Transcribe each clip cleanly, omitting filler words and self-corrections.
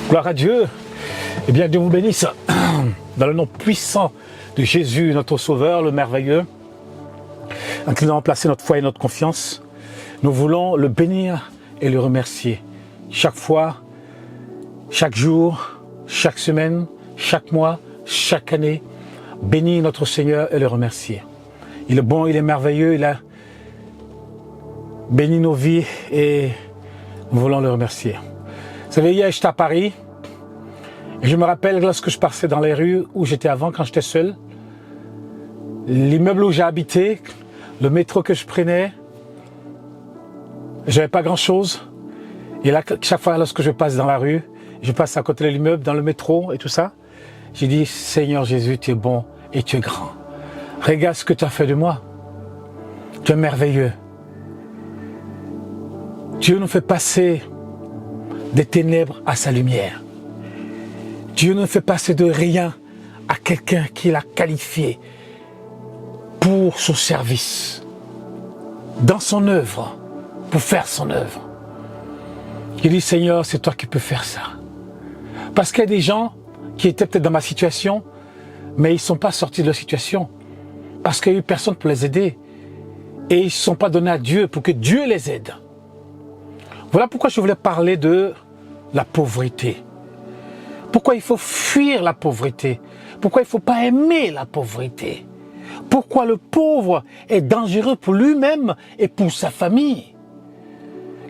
Gloire à Dieu. Eh bien, Dieu vous bénisse. Dans le nom puissant de Jésus, notre Sauveur, le merveilleux, en qui nous avons placé notre foi et notre confiance, nous voulons le bénir et le remercier. Chaque fois, chaque jour, chaque semaine, chaque mois, chaque année, bénir notre Seigneur et le remercier. Il est bon, il est merveilleux, il a béni nos vies et nous voulons le remercier. Vous savez, hier j'étais à Paris et je me rappelle lorsque je passais dans les rues où j'étais avant, quand j'étais seul, l'immeuble où j'ai habité, le métro que je prenais, j'avais pas grand chose. Et là, chaque fois lorsque je passe dans la rue, je passe à côté de l'immeuble, dans le métro et tout ça, j'ai dit, Seigneur Jésus, tu es bon et tu es grand. Regarde ce que tu as fait de moi. Tu es merveilleux. Dieu nous fait passer des ténèbres à sa lumière. Dieu nous fait passer de rien à quelqu'un qui l'a qualifié pour son service, dans son œuvre, pour faire son œuvre. Il dit, Seigneur, c'est toi qui peux faire ça. Parce qu'il y a des gens qui étaient peut-être dans ma situation, mais ils ne sont pas sortis de leur situation. Parce qu'il n'y a eu personne pour les aider. Et ils ne se sont pas donnés à Dieu pour que Dieu les aide. Voilà pourquoi je voulais parler de la pauvreté. Pourquoi il faut fuir la pauvreté. Pourquoi il ne faut pas aimer la pauvreté. Pourquoi le pauvre est dangereux pour lui-même et pour sa famille.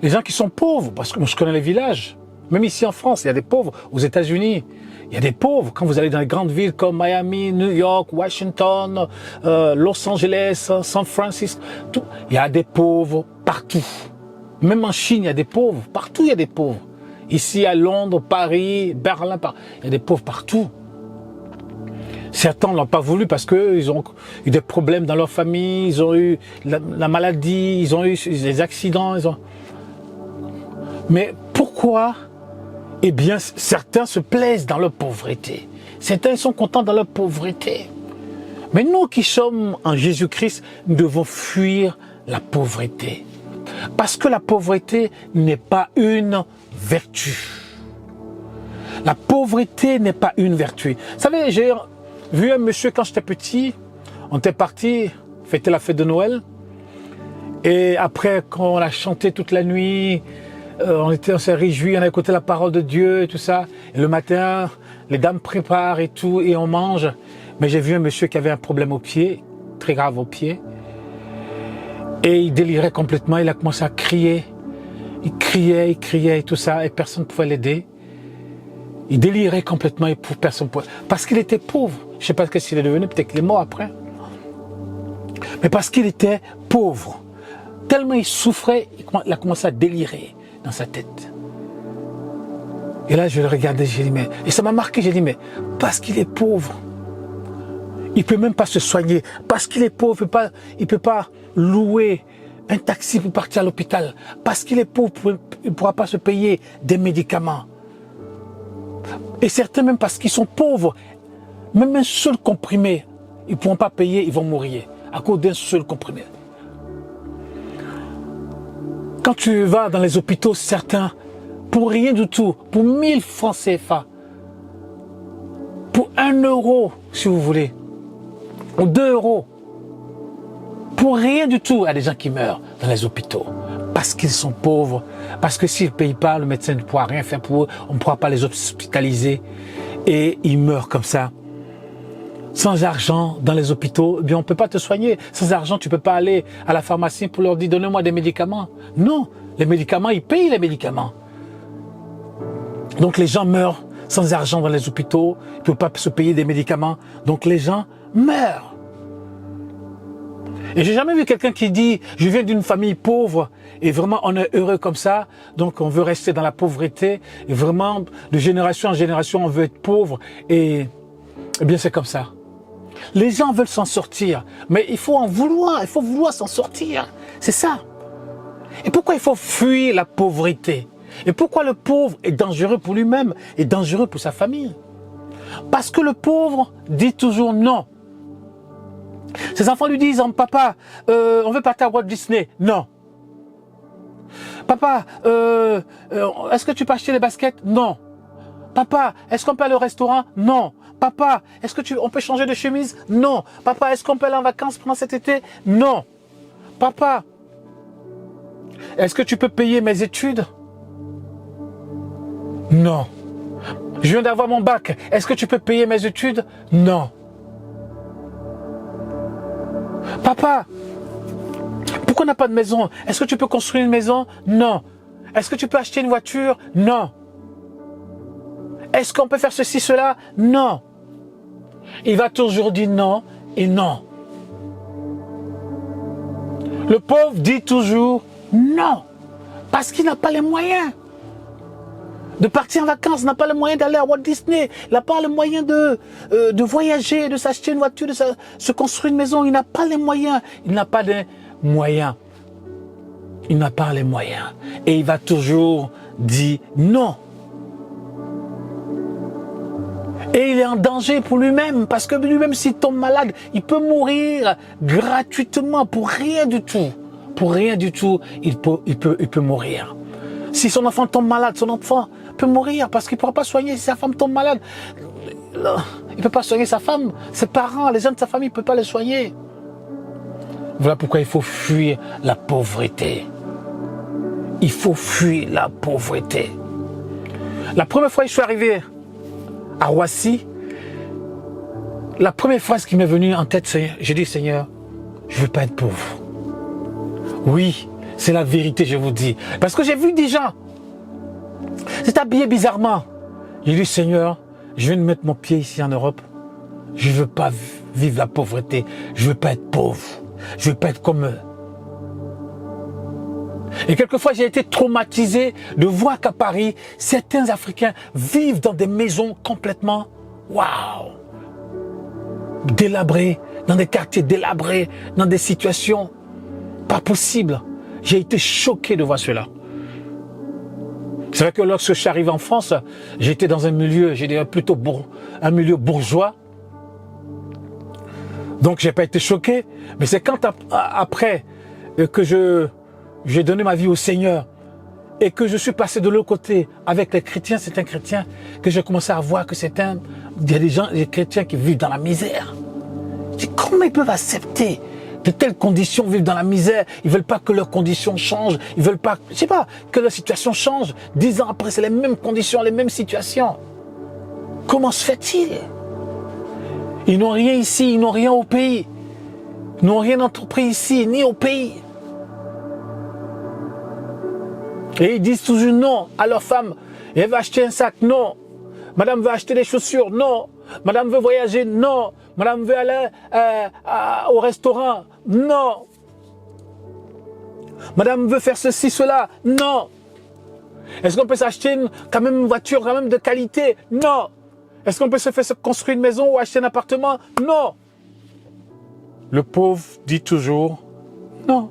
Les gens qui sont pauvres, parce que moi je connais les villages, même ici en France, il y a des pauvres, aux États-Unis, il y a des pauvres. Quand vous allez dans les grandes villes comme Miami, New York, Washington, Los Angeles, San Francisco, tout, il y a des pauvres partout. Même en Chine, il y a des pauvres. Partout, il y a des pauvres. Ici, à Londres, Paris, Berlin, il y a des pauvres partout. Certains n'ont pas voulu parce qu'ils ont eu des problèmes dans leur famille, ils ont eu la maladie, ils ont eu des accidents. Mais pourquoi? Eh bien, certains se plaisent dans leur pauvreté. Certains sont contents dans leur pauvreté. Mais nous qui sommes en Jésus-Christ, nous devons fuir la pauvreté. Parce que la pauvreté n'est pas une vertu. La pauvreté n'est pas une vertu. Vous savez, j'ai vu un monsieur quand j'étais petit, on était parti fêter la fête de Noël. Et après, quand on a chanté toute la nuit, on s'est réjouis, on a écouté la parole de Dieu et tout ça. Et le matin, les dames préparent et tout, et on mange. Mais j'ai vu un monsieur qui avait un problème au pied, très grave au pied. Et il délirait complètement, il a commencé à crier. Il criait et tout ça, et personne ne pouvait l'aider. Il délirait complètement et personne ne pouvait. Parce qu'il était pauvre. Je ne sais pas ce qu'il est devenu, peut-être qu'il est mort après. Mais parce qu'il était pauvre. Tellement il souffrait, il a commencé à délirer dans sa tête. Et là, je le regardais, j'ai dit, mais... Et ça m'a marqué, j'ai dit, mais parce qu'il est pauvre, il ne peut même pas se soigner. Parce qu'il est pauvre, il ne peut pas louer un taxi pour partir à l'hôpital. Parce qu'il est pauvre, il ne pourra pas se payer des médicaments. Et certains, même parce qu'ils sont pauvres, même un seul comprimé, ils ne pourront pas payer, ils vont mourir à cause d'un seul comprimé. Quand tu vas dans les hôpitaux, certains, pour rien du tout, pour 1000 francs CFA, pour 1 euro, si vous voulez, ou 2 euros, pour rien du tout, il y a des gens qui meurent dans les hôpitaux. Parce qu'ils sont pauvres, parce que s'ils ne payent pas, le médecin ne pourra rien faire pour eux, on ne pourra pas les hospitaliser, et ils meurent comme ça. Sans argent dans les hôpitaux, eh bien on ne peut pas te soigner. Sans argent, tu ne peux pas aller à la pharmacie pour leur dire « donnez-moi des médicaments ». Non, les médicaments, ils payent les médicaments. Donc les gens meurent sans argent dans les hôpitaux, ils ne peuvent pas se payer des médicaments, donc les gens meurent. Et j'ai jamais vu quelqu'un qui dit « je viens d'une famille pauvre et vraiment on est heureux comme ça, donc on veut rester dans la pauvreté et vraiment de génération en génération on veut être pauvre et eh bien c'est comme ça ». Les gens veulent s'en sortir, mais il faut en vouloir, il faut vouloir s'en sortir. C'est ça. Et pourquoi il faut fuir la pauvreté? Et pourquoi le pauvre est dangereux pour lui-même et dangereux pour sa famille? Parce que le pauvre dit toujours non. Ses enfants lui disent, papa, on veut partir à Walt Disney. Non. Papa, est-ce que tu peux acheter les baskets? Non. Papa, est-ce qu'on peut aller au restaurant? Non. Papa, est-ce que on peut changer de chemise? Non. Papa, est-ce qu'on peut aller en vacances pendant cet été? Non. Papa, est-ce que tu peux payer mes études? Non. Je viens d'avoir mon bac. Est-ce que tu peux payer mes études? Non. Papa, pourquoi on n'a pas de maison? Est-ce que tu peux construire une maison? Non. Est-ce que tu peux acheter une voiture? Non. Est-ce qu'on peut faire ceci, cela? Non. Il va toujours dire non et non. Le pauvre dit toujours non. Parce qu'il n'a pas les moyens de partir en vacances, n'a pas le moyen d'aller à Walt Disney, il n'a pas le moyen de voyager, de s'acheter une voiture, de se construire une maison, il n'a pas les moyens, il n'a pas les moyens. Il n'a pas les moyens. Et il va toujours dire non. Et il est en danger pour lui-même, parce que lui-même, s'il tombe malade, il peut mourir gratuitement pour rien du tout. Pour rien du tout, il peut mourir. Si son enfant tombe malade, son enfant peut mourir parce qu'il ne pourra pas soigner si sa femme tombe malade. Il ne peut pas soigner sa femme, ses parents, les gens de sa famille ne peuvent pas les soigner. Voilà pourquoi il faut fuir la pauvreté. Il faut fuir la pauvreté. La première fois que je suis arrivé à Roissy, la première phrase qui m'est venue en tête, c'est, j'ai dit, Seigneur, je ne veux pas être pauvre. Oui, c'est la vérité, je vous dis. Parce que j'ai vu des gens, c'est habillé bizarrement. J'ai dit, Seigneur, je viens de mettre mon pied ici en Europe. Je ne veux pas vivre la pauvreté. Je ne veux pas être pauvre. Je ne veux pas être comme eux. Et quelquefois, j'ai été traumatisé de voir qu'à Paris, certains Africains vivent dans des maisons complètement, waouh, délabrées, dans des quartiers délabrés, dans des situations pas possibles. J'ai été choqué de voir cela. C'est vrai que lorsque je suis arrivé en France, j'étais dans un milieu, j'ai dit plutôt un milieu bourgeois. Donc j'ai pas été choqué. Mais c'est quand après que j'ai donné ma vie au Seigneur et que je suis passé de l'autre côté avec les chrétiens, c'est un chrétien, que j'ai commencé à voir que il y a des chrétiens qui vivent dans la misère. Je dis, comment ils peuvent accepter de telles conditions, vivre dans la misère? Ils veulent pas que leurs conditions changent. Ils veulent pas, je sais pas, que leur situation change. 10 ans après, c'est les mêmes conditions, les mêmes situations. Comment se fait-il? Ils n'ont rien ici, ils n'ont rien au pays. Ils n'ont rien entrepris ici, ni au pays. Et ils disent toujours non à leur femme. Elle veut acheter un sac, non. Madame veut acheter des chaussures, non. Madame veut voyager, non. Madame veut aller au restaurant, non. Madame veut faire ceci, cela, non. Est-ce qu'on peut s'acheter quand même une voiture quand même de qualité? Non. Est-ce qu'on peut se faire construire une maison ou acheter un appartement? Non. Le pauvre dit toujours non.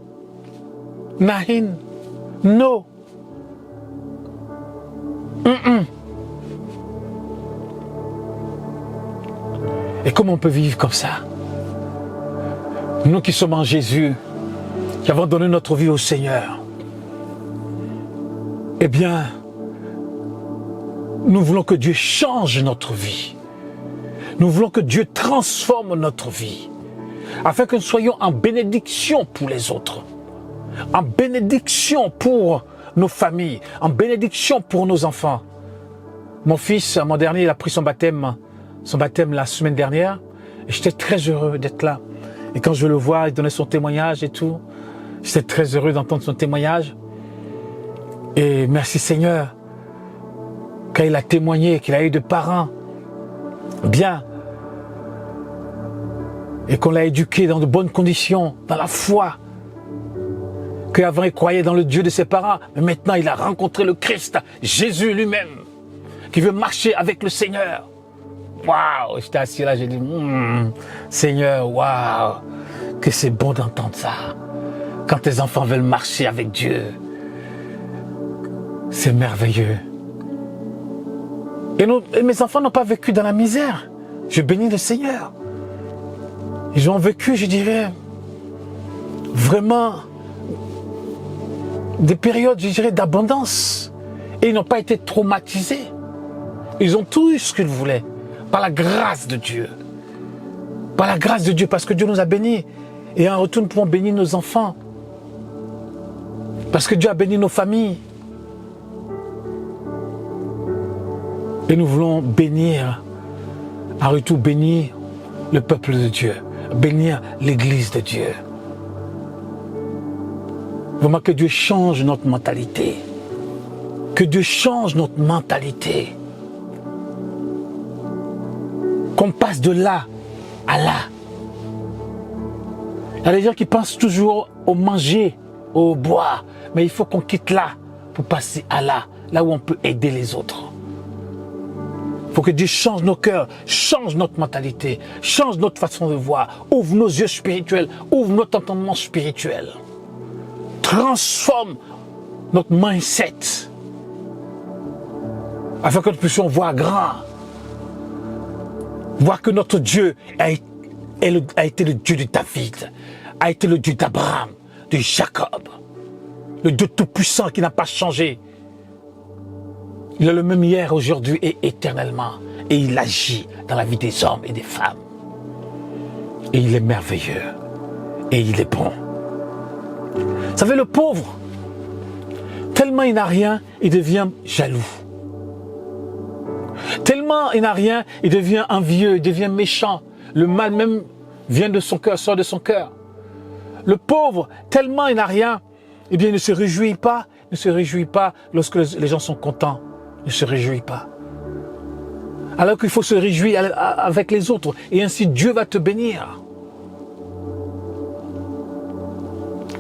Nahin, non. Et comment on peut vivre comme ça? Nous qui sommes en Jésus, qui avons donné notre vie au Seigneur, eh bien, nous voulons que Dieu change notre vie. Nous voulons que Dieu transforme notre vie, afin que nous soyons en bénédiction pour les autres, en bénédiction pour nos familles, en bénédiction pour nos enfants. Mon fils, mon dernier, il a pris son baptême la semaine dernière, et j'étais très heureux d'être là. Et quand je le vois, il donnait son témoignage et tout, j'étais très heureux d'entendre son témoignage. Et merci Seigneur, quand il a témoigné, qu'il a eu de parents bien, et qu'on l'a éduqué dans de bonnes conditions, dans la foi, qu'avant il croyait dans le Dieu de ses parents, mais maintenant il a rencontré le Christ, Jésus lui-même, qui veut marcher avec le Seigneur. Waouh, j'étais assis là, j'ai dit, Seigneur, waouh, que c'est bon d'entendre ça. Quand tes enfants veulent marcher avec Dieu, c'est merveilleux. Et mes enfants n'ont pas vécu dans la misère. Je bénis le Seigneur. Ils ont vécu, je dirais, vraiment des périodes, je dirais, d'abondance. Et ils n'ont pas été traumatisés. Ils ont tout eu ce qu'ils voulaient. Par la grâce de Dieu. Par la grâce de Dieu, parce que Dieu nous a bénis. Et en retour, nous pouvons bénir nos enfants. Parce que Dieu a béni nos familles. Et nous voulons bénir, en retour bénir le peuple de Dieu. Bénir l'église de Dieu. Vraiment que Dieu change notre mentalité. Que Dieu change notre mentalité. Qu'on passe de là à là. Il y a des gens qui pensent toujours au manger, au boire. Mais il faut qu'on quitte là pour passer à là. Là où on peut aider les autres. Il faut que Dieu change nos cœurs, change notre mentalité, change notre façon de voir. Ouvre nos yeux spirituels, ouvre notre entendement spirituel. Transforme notre mindset. Afin que nous puissions voir grand. Voir que notre Dieu a été le Dieu de David, a été le Dieu d'Abraham, de Jacob, le Dieu tout-puissant qui n'a pas changé. Il est le même hier, aujourd'hui et éternellement. Et il agit dans la vie des hommes et des femmes. Et il est merveilleux. Et il est bon. Vous savez, le pauvre, tellement il n'a rien, il devient jaloux. Tellement il n'a rien, il devient envieux, il devient méchant. Le mal même vient de son cœur, sort de son cœur. Le pauvre, tellement il n'a rien, eh bien il ne se réjouit pas lorsque les gens sont contents. Il ne se réjouit pas. Alors qu'il faut se réjouir avec les autres. Et ainsi Dieu va te bénir.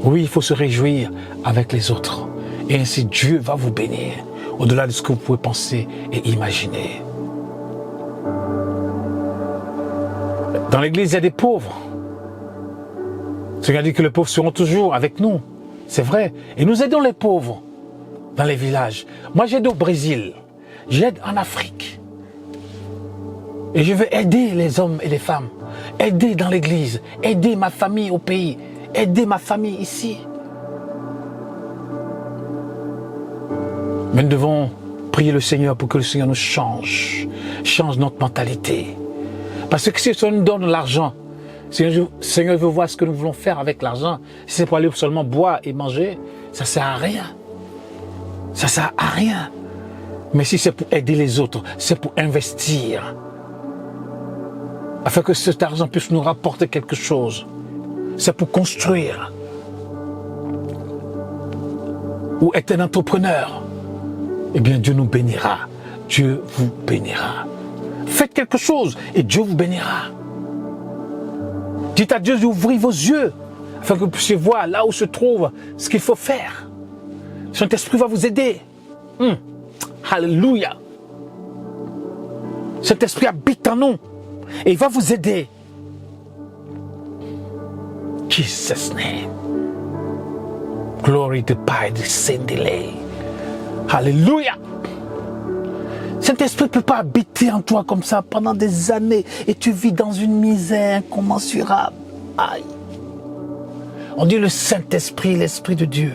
Oui, il faut se réjouir avec les autres. Et ainsi Dieu va vous bénir. Au-delà de ce que vous pouvez penser et imaginer. Dans l'église, il y a des pauvres. Seigneur dit que les pauvres seront toujours avec nous. C'est vrai. Et nous aidons les pauvres dans les villages. Moi, j'aide au Brésil. J'aide en Afrique. Et je veux aider les hommes et les femmes. Aider dans l'église. Aider ma famille au pays. Aider ma famille ici. Mais nous devons prier le Seigneur pour que le Seigneur nous change. Change notre mentalité. Parce que si ça nous donne l'argent, si le Seigneur veut voir ce que nous voulons faire avec l'argent, si c'est pour aller seulement boire et manger, ça ne sert à rien. Ça ne sert à rien. Mais si c'est pour aider les autres, c'est pour investir. Afin que cet argent puisse nous rapporter quelque chose. C'est pour construire. Ou être un entrepreneur. Eh bien, Dieu nous bénira. Dieu vous bénira. Faites quelque chose et Dieu vous bénira. Dites à Dieu d'ouvrir vos yeux afin que vous puissiez voir là où se trouve ce qu'il faut faire. Saint-Esprit va vous aider. Alléluia. Saint-Esprit habite en nous et il va vous aider. Jesus' name. Glory to God, send delay. Alléluia. Saint-Esprit ne peut pas habiter en toi comme ça pendant des années et tu vis dans une misère incommensurable. Aïe. On dit le Saint-Esprit, l'Esprit de Dieu.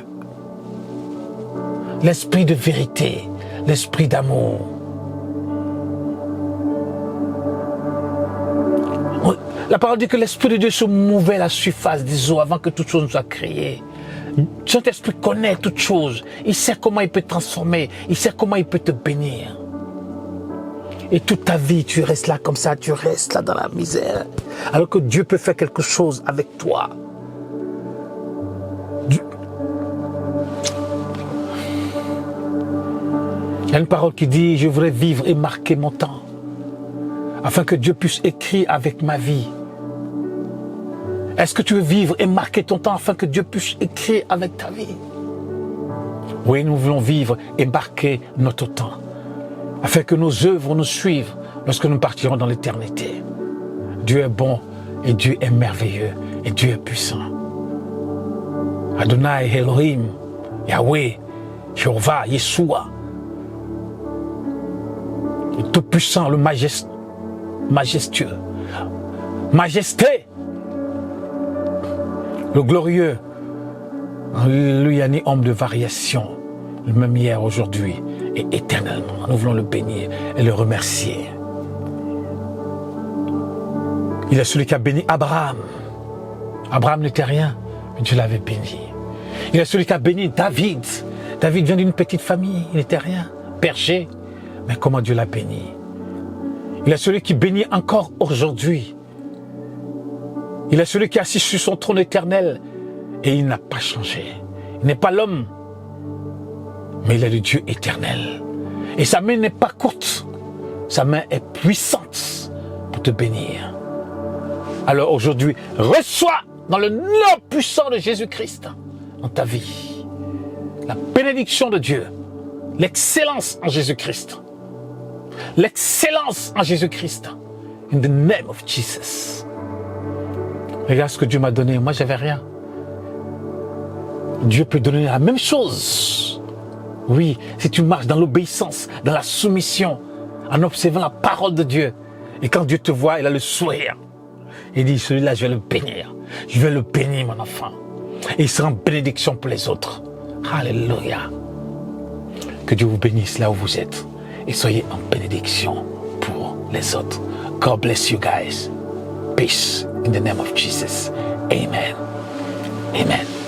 L'Esprit de vérité, l'Esprit d'amour. La parole dit que l'Esprit de Dieu se mouvait à la surface des eaux avant que toute chose ne soit créée. Saint-Esprit connaît toutes choses. Il sait comment il peut te transformer. Il sait comment il peut te bénir. Et toute ta vie, tu restes là comme ça, tu restes là dans la misère. Alors que Dieu peut faire quelque chose avec toi. Il y a une parole qui dit, je voudrais vivre et marquer mon temps. Afin que Dieu puisse écrire avec ma vie. Est-ce que tu veux vivre et marquer ton temps afin que Dieu puisse écrire avec ta vie? Oui, nous voulons vivre et marquer notre temps. Afin que nos œuvres nous suivent lorsque nous partirons dans l'éternité. Dieu est bon et Dieu est merveilleux et Dieu est puissant. Adonai, Elohim, Yahweh, Jéhovah, Yeshua. Le tout-puissant, le majestueux. Majesté. Le glorieux. Alléluia, ni homme de variation. Le même hier, aujourd'hui et éternellement. Nous voulons le bénir et le remercier. Il est celui qui a béni Abraham. Abraham n'était rien, mais Dieu l'avait béni. Il est celui qui a béni David. David vient d'une petite famille, il n'était rien, berger, mais comment Dieu l'a béni. Il est celui qui bénit encore aujourd'hui. Il est celui qui est assis sur son trône éternel et il n'a pas changé. Il n'est pas l'homme, mais il est le Dieu éternel. Et sa main n'est pas courte, sa main est puissante pour te bénir. Alors aujourd'hui, reçois dans le nom puissant de Jésus-Christ dans ta vie la bénédiction de Dieu, l'excellence en Jésus-Christ. L'excellence en Jésus-Christ. In the name of Jesus. Regarde ce que Dieu m'a donné. Moi, j'avais rien. Dieu peut donner la même chose. Oui, si tu marches dans l'obéissance, dans la soumission, en observant la parole de Dieu. Et quand Dieu te voit, il a le sourire. Il dit, celui-là, je vais le bénir. Je vais le bénir, mon enfant. Et il sera en bénédiction pour les autres. Alléluia. Que Dieu vous bénisse là où vous êtes. Et soyez en bénédiction pour les autres. God bless you guys. Peace in the name of Jesus. Amen. Amen.